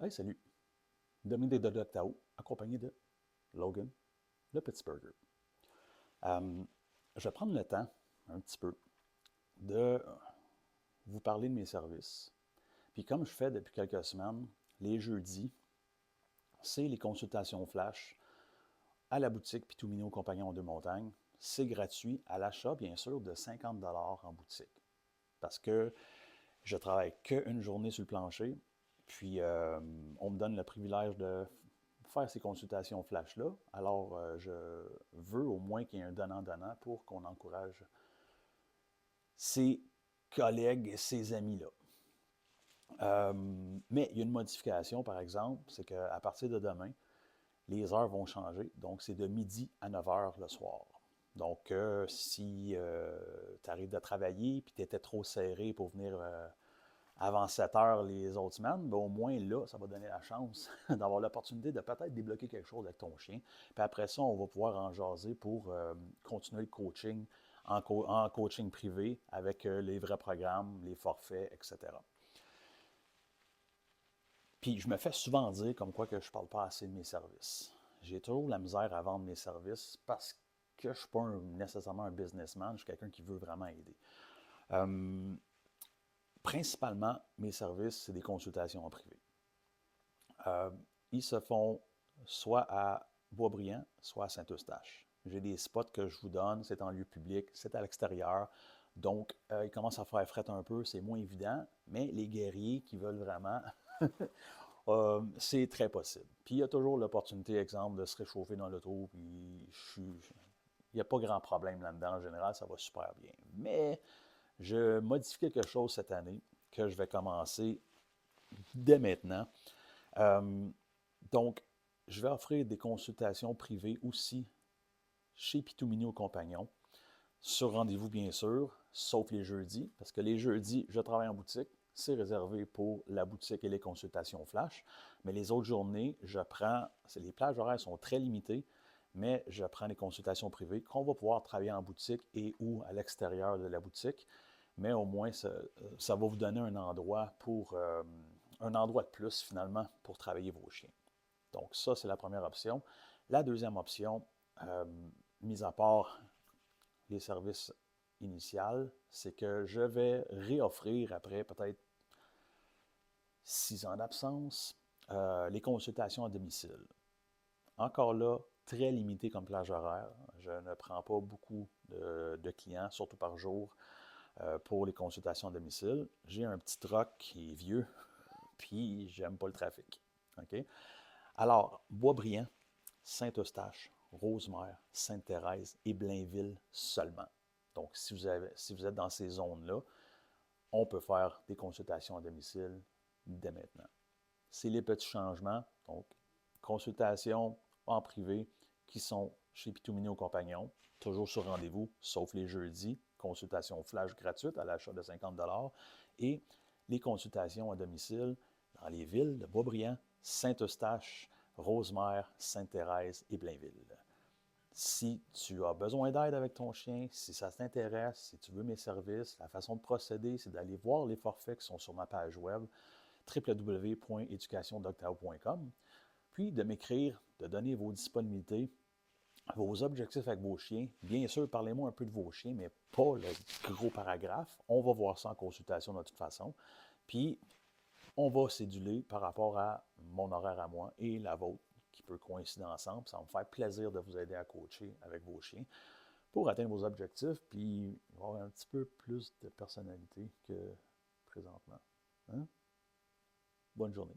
Hey, salut! Dominique de Doctao, accompagné de Logan, le petit burger. Euh, je vais prendre le temps, un petit peu, de vous parler de mes services. Puis comme je fais depuis quelques semaines, les jeudis, c'est les consultations flash à la boutique Pitumino Compagnon de Montagne. C'est gratuit à l'achat, bien sûr, de 50 en boutique. Parce que je travaille qu'une journée sur le plancher, puis on me donne le privilège de faire ces consultations flash-là. Alors, je veux au moins qu'il y ait un donnant-donnant pour qu'on encourage ses collègues, ses amis-là. Mais il y a une modification, par exemple, c'est qu'à partir de demain, les heures vont changer. Donc, c'est de midi à 9 heures le soir. Donc, si tu arrives de travailler et tu étais trop serré pour venir avant 7 heures les autres semaines, ben au moins là, ça va donner la chance d'avoir l'opportunité de peut-être débloquer quelque chose avec ton chien. Puis après ça, on va pouvoir en jaser pour continuer le coaching en coaching privé avec les vrais programmes, les forfaits, etc. Puis je me fais souvent dire comme quoi que je ne parle pas assez de mes services. J'ai toujours la misère à vendre mes services parce que je ne suis pas nécessairement un businessman, je suis quelqu'un qui veut vraiment aider. Principalement, mes services, c'est des consultations en privé. Ils se font soit à Boisbriand, soit à Saint-Eustache. J'ai des spots que je vous donne, c'est en lieu public, c'est à l'extérieur. Donc, il commence à faire fret un peu, c'est moins évident, mais les guerriers qui veulent vraiment, c'est très possible. Puis il y a toujours l'opportunité, exemple, de se réchauffer dans l'auto, puis il n'y a pas grand problème là-dedans. En général, ça va super bien. Mais je modifie quelque chose cette année que je vais commencer dès maintenant. Euh, donc, je vais offrir des consultations privées aussi chez Pitumini au Compagnon, sur rendez-vous bien sûr, sauf les jeudis, parce que les jeudis, je travaille en boutique, c'est réservé pour la boutique et les consultations flash, mais les autres journées, les plages horaires sont très limitées, mais je prends les consultations privées qu'on va pouvoir travailler en boutique et ou à l'extérieur de la boutique, mais au moins ça va vous donner un endroit de plus finalement pour travailler vos chiens. Donc, ça, c'est la première option. La deuxième option, euh, mis à part les services initiaux, c'est que je vais réoffrir après peut-être 6 ans d'absence les consultations à domicile. Encore là, très limité comme plage horaire. Je ne prends pas beaucoup de clients, surtout par jour, pour les consultations à domicile. J'ai un petit truck qui est vieux, puis j'aime pas le trafic. OK? Alors, Boisbriand, Saint-Eustache, Rosemère, Sainte-Thérèse et Blainville seulement. Donc, si vous êtes dans ces zones-là, on peut faire des consultations à domicile dès maintenant. C'est les petits changements, donc consultations en privé qui sont chez Pitumini au Compagnon, toujours sur rendez-vous, sauf les jeudis, consultation flash gratuite à l'achat de 50 et les consultations à domicile dans les villes de Boisbriand, Saint-Eustache, Rosemère, Sainte-Thérèse et Blainville. Si tu as besoin d'aide avec ton chien, si ça t'intéresse, si tu veux mes services, la façon de procéder, c'est d'aller voir les forfaits qui sont sur ma page web www.educationdoctao.com, puis de m'écrire, de donner vos disponibilités, vos objectifs avec vos chiens. Bien sûr, parlez-moi un peu de vos chiens, mais pas le gros paragraphe. On va voir ça en consultation de toute façon. Puis, on va céduler par rapport à mon horaire à moi et la vôtre qui peut coïncider ensemble. Ça va me faire plaisir de vous aider à coacher avec vos chiens pour atteindre vos objectifs, puis avoir un petit peu plus de personnalité que présentement. Hein? Bonne journée.